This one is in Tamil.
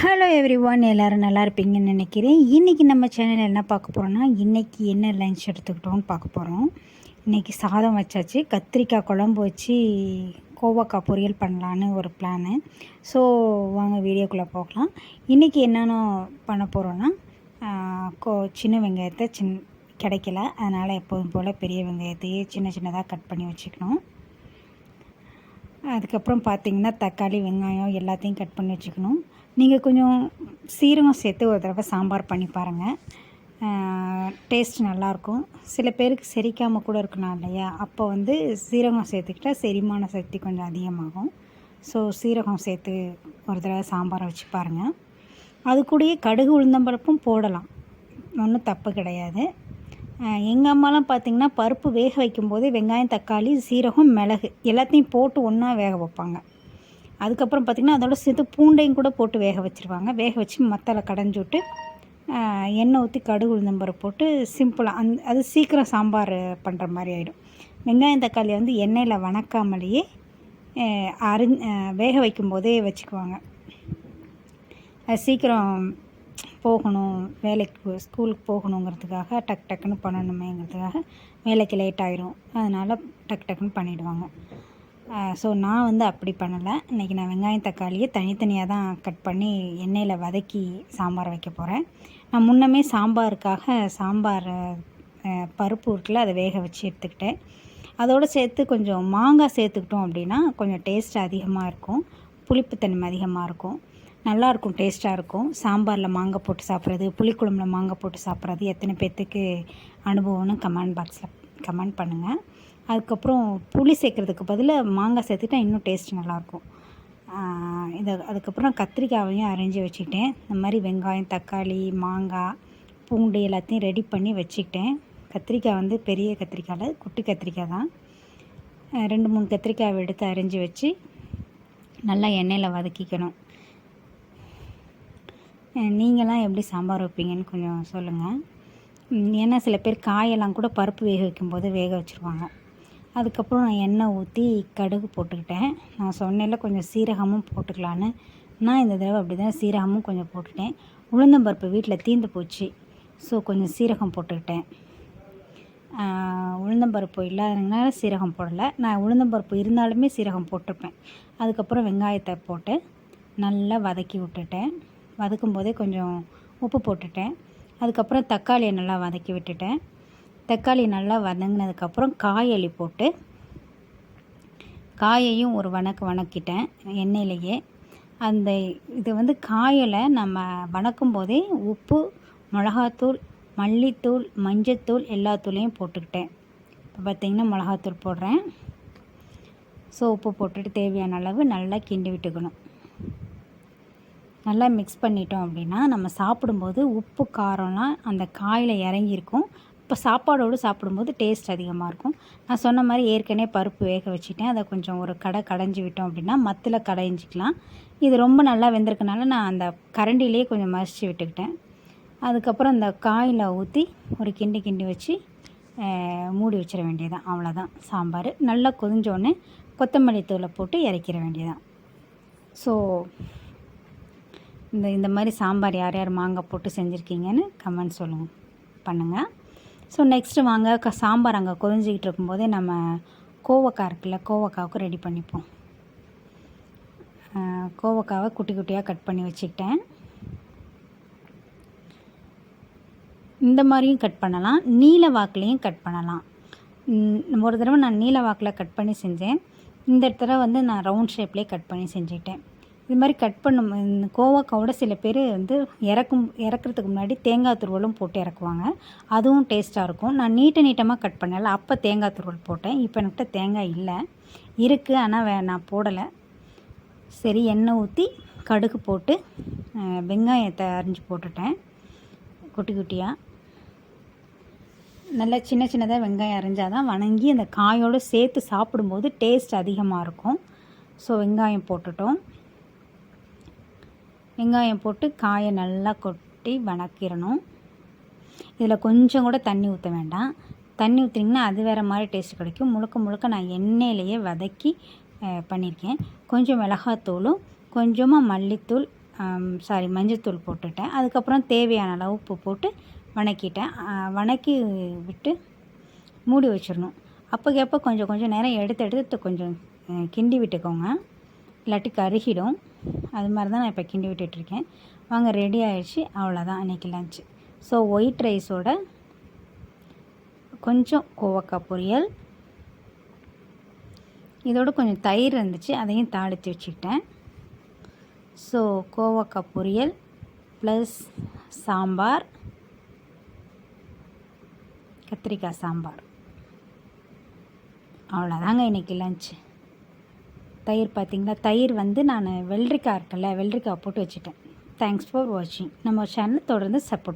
ஹலோ எவ்ரி ஒன், எல்லோரும் நல்லா இருப்பீங்கன்னு நினைக்கிறேன். இன்றைக்கி நம்ம சேனலில் என்ன பார்க்க போகிறோன்னா, இன்றைக்கி என்ன லஞ்ச் எடுத்துக்கிட்டோன்னு பார்க்க போகிறோம். இன்றைக்கி சாதம் வச்சாச்சு, கத்திரிக்காய் குழம்பு வச்சு கோவக்காய் பொரியல் பண்ணலான்னு ஒரு பிளானு. ஸோ வாங்க வீடியோக்குள்ளே போகலாம். இன்றைக்கி என்னென்ன பண்ண போகிறோன்னா, சின்ன வெங்காயத்தை கிடைக்கல, அதனால் எப்போதும் போல் பெரிய வெங்காயத்தையே சின்ன சின்னதாக கட் பண்ணி வச்சுக்கணும். அதுக்கப்புறம் பார்த்திங்கன்னா தக்காளி, வெங்காயம் எல்லாத்தையும் கட் பண்ணி வச்சுக்கணும். நீங்கள் கொஞ்சம் சீரகம் சேர்த்து ஒரு தடவை சாம்பார் பண்ணி பாருங்கள், டேஸ்ட் நல்லாயிருக்கும். சில பேருக்கு செரிக்காமல் கூட இருக்கணும் இல்லையா, அப்போ வந்து சீரகம் சேர்த்துக்கிட்டால் செரிமான சக்தி கொஞ்சம் அதிகமாகும். ஸோ சீரகம் சேர்த்து ஒரு தடவை சாம்பாரை வச்சு பாருங்கள். அது கூடயே கடுகு உளுந்தம்பருப்பும் போடலாம், ஒன்றும் தப்பு கிடையாது. எங்கள் அம்மாலாம் பார்த்திங்கன்னா பருப்பு வேக வைக்கும்போதே வெங்காயம், தக்காளி, சீரகம், மிளகு எல்லாத்தையும் போட்டு ஒன்றா வேக வைப்பாங்க. அதுக்கப்புறம் பார்த்திங்கன்னா அதோட சேர்த்து பூண்டையும் கூட போட்டு வேக வச்சுருவாங்க. வேக வச்சு மத்தால கடைஞ்சி விட்டு எண்ணெய் ஊற்றி கடுகு உளுந்தம்பருப்பு போட்டு சிம்பிளாக அது சீக்கிரம் சாம்பார் பண்ணுற மாதிரி ஆகிடும். வெங்காயம், தக்காளி வந்து எண்ணெயில் வணக்காமலேயே வேக வைக்கும்போதே வச்சுக்குவாங்க. அது சீக்கிரம் போகணும், வேலைக்கு ஸ்கூலுக்கு போகணுங்கிறதுக்காக டக்குன்னு பண்ணணுமேங்கிறதுக்காக, வேலைக்கு லேட் ஆகிரும், அதனால் டக்குன்னு பண்ணிவிடுவாங்க. ஸோ நான் வந்து அப்படி பண்ணலை. இன்றைக்கி நான் வெங்காயம், தக்காளியை தனித்தனியாக தான் கட் பண்ணி எண்ணெயில் வதக்கி சாம்பார் வைக்க போகிறேன். நான் முன்னமே சாம்பாருக்காக பருப்பு இருக்குல்ல, அதை வேக வச்சு எடுத்துக்கிட்டேன். அதோடு சேர்த்து கொஞ்சம் மாங்காய் சேர்த்துக்கிட்டோம் அப்படின்னா கொஞ்சம் டேஸ்ட் அதிகமாக இருக்கும், புளிப்புத்தன்மை அதிகமாக இருக்கும், நல்லாயிருக்கும், டேஸ்ட்டாக இருக்கும். சாம்பாரில் மாங்காய் போட்டு சாப்பிட்றது, புளிக்குழம்புல மாங்காய் போட்டு சாப்பிட்றது எத்தனை பேர்த்துக்கு அனுபவம்னு கமெண்ட் பாக்ஸில் கமெண்ட் பண்ணுங்கள். அதுக்கப்புறம் புளி சேர்க்குறதுக்கு பதிலாக மாங்காய் சேர்த்துட்டா இன்னும் டேஸ்ட் நல்லாயிருக்கும். அதுக்கப்புறம் கத்திரிக்காயையும் அரைஞ்சி வச்சுக்கிட்டேன். இந்த மாதிரி வெங்காயம், தக்காளி, மாங்காய், பூண்டு எல்லாத்தையும் ரெடி பண்ணி வச்சுக்கிட்டேன். கத்திரிக்காய் வந்து பெரிய கத்திரிக்காயில், குட்டி கத்திரிக்காய் தான். 2-3 கத்திரிக்காயை எடுத்து அரைஞ்சி வச்சு நல்லா எண்ணெயில் வதக்கிக்கணும். நீங்களாம் எப்படி சாம்பார் வைப்பீங்கன்னு கொஞ்சம் சொல்லுங்கள். ஏன்னா சில பேர் காயெல்லாம் கூட பருப்பு வேக வைக்கும்போது வேக வச்சுருவாங்க. அதுக்கப்புறம் நான் எண்ணெய் ஊற்றி கடுகு போட்டுக்கிட்டேன். நான் சொன்னேன்ல கொஞ்சம் சீரகமும் போட்டுக்கலான்னு, நான் இந்த தடவை அப்படி தான் சீரகமும் கொஞ்சம் போட்டுட்டேன். உளுந்தம்பருப்பு வீட்டில் தீர்ந்து போச்சு, ஸோ கொஞ்சம் சீரகம் போட்டுக்கிட்டேன். உளுந்தம்பருப்பு இல்லாததுனால சீரகம் போடலை, நான் உளுந்தம்பருப்பு இருந்தாலுமே சீரகம் போட்டிருப்பேன். அதுக்கப்புறம் வெங்காயத்தை போட்டு நல்லா வதக்கி விட்டுட்டேன். வதக்கும் போதே கொஞ்சம் உப்பு போட்டுட்டேன். அதுக்கப்புறம் தக்காளியை நல்லா வதக்கி விட்டுட்டேன். தக்காளி நல்லா வதங்கினதுக்கப்புறம் காய் போட்டு காயையும் ஒரு வணக்கிட்டேன் எண்ணெயிலேயே. இது வந்து காயில் நம்ம வணக்கும் போதே உப்பு, மிளகாத்தூள், மல்லித்தூள், மஞ்சத்தூள் எல்லா தூளையும் போட்டுக்கிட்டேன். இப்போ பார்த்திங்கன்னா மிளகாத்தூள் போடுறேன். ஸோ உப்பு போட்டுட்டு தேவையான அளவு நல்லா கிண்டி விட்டுக்கணும். நல்லா மிக்ஸ் பண்ணிட்டோம் அப்படின்னா நம்ம சாப்பிடும்போது உப்பு, காரம்லாம் அந்த காயில் இறங்கியிருக்கும். இப்போ சாப்பாடோடு சாப்பிடும்போது டேஸ்ட் அதிகமாக இருக்கும். நான் சொன்ன மாதிரி ஏற்கனவே பருப்பு வேக வச்சுட்டேன். அதை கொஞ்சம் ஒரு கடைஞ்சி விட்டோம் அப்படின்னா மத்தில் கடைஞ்சிக்கலாம். இது ரொம்ப நல்லா வெந்திருக்கனால நான் அந்த கரண்டிலேயே கொஞ்சம் மசிச்சு விட்டுக்கிட்டேன். அதுக்கப்புறம் அந்த காயில் ஊற்றி ஒரு கிண்டி வச்சு மூடி வச்சிட வேண்டியதான், அவ்வளோதான் சாம்பார். நல்லா கொதிஞ்சோடனே கொத்தமல்லி தூளை போட்டு இறக்கிற வேண்டியதான். ஸோ இந்த மாதிரி சாம்பார் யார் யார் மாங்காய் போட்டு செஞ்சுருக்கீங்கன்னு கமெண்ட் பண்ணுங்கள். ஸோ நெக்ஸ்ட்டு வாங்க சாம்பார் அங்கே கொதிஞ்சிக்கிட்டு இருக்கும்போதே நம்ம கோவக்காய் இருக்குல்ல, கோவக்காவுக்கு ரெடி பண்ணிப்போம். கோவக்காவை குட்டி குட்டியாக கட் பண்ணி வச்சுக்கிட்டேன். இந்த மாதிரியும் கட் பண்ணலாம், நீல வாக்குலேயும் கட் பண்ணலாம். ஒரு தடவை நான் நீல வாக்கில் கட் பண்ணி செஞ்சேன். இந்த தடவை வந்து நான் ரவுண்ட் ஷேப்லேயே கட் பண்ணி செஞ்சுக்கிட்டேன். இது மாதிரி கட் பண்ணும் கோவக்காவோட சில பேர் வந்து இறக்குறதுக்கு முன்னாடி தேங்காய் துருவலும் போட்டு இறக்குவாங்க, அதுவும் டேஸ்ட்டாக இருக்கும். நான் நீட்டமாக கட் பண்ணலை, அப்போ தேங்காய் துருவல் போட்டேன். இப்போ என்கிட்ட தேங்காய் இல்லை, இருக்குது, ஆனால் நான் போடலை. சரி, எண்ணெய் ஊற்றி கடுகு போட்டு வெங்காயத்தை அரிஞ்சு போட்டுட்டேன் குட்டி குட்டியாக. நல்லா சின்னதாக வெங்காயம் அரிஞ்சால் தான் வணங்கி அந்த காயோடு சேர்த்து சாப்பிடும்போது டேஸ்ட் அதிகமாக இருக்கும். ஸோ வெங்காயம் போட்டுட்டோம். வெங்காயம் போட்டு காயை நல்லா கொட்டி வணக்கிடணும். இதில் கொஞ்சம் கூட தண்ணி ஊற்ற வேண்டாம். தண்ணி ஊற்றினீங்கன்னா அது வேறு மாதிரி டேஸ்ட் கிடைக்கும். முழுக்க நான் எண்ணெயிலேயே வதக்கி பண்ணியிருக்கேன். கொஞ்சம் மிளகாத்தூளும் கொஞ்சமாக மல்லித்தூள், மஞ்சத்தூள் போட்டுட்டேன். அதுக்கப்புறம் தேவையான அளவு உப்பு போட்டு வணக்கிட்டேன். வணக்கி விட்டு மூடி வச்சிடணும். அப்போக்கப்போ கொஞ்சம் கொஞ்சம் நேரம் எடுத்து கொஞ்சம் கிண்டி விட்டுக்கோங்க, இல்லாட்டி கருகிடும். அது மாதிரி தான் நான் இப்போ கிண்டி விட்டுட்ருக்கேன். வாங்க, ரெடி ஆகிடுச்சு. அவ்வளோதான் அன்றைக்கி லன்ச்சு. ஸோ ஒயிட் ரைஸோட கொஞ்சம் கோவக்காய் பொரியல், இதோட கொஞ்சம் தயிர் இருந்துச்சு, அதையும் தாளித்து வச்சுக்கிட்டேன். ஸோ கோவக்காய் பொரியல் ப்ளஸ் சாம்பார், கத்திரிக்காய் சாம்பார். அவ்வளோதாங்க இன்றைக்கி லன்ச்சு. தயிர் பார்த்திங்களா, தயிர் நான் வெள்ளரிக்காய் இருக்குல்ல, வெள்ளரிக்காய் போட்டு வச்சுட்டேன். தேங்க்ஸ் ஃபார் வாட்சிங். நம்ம சேனல் தொடர்ந்து சப்போர்ட்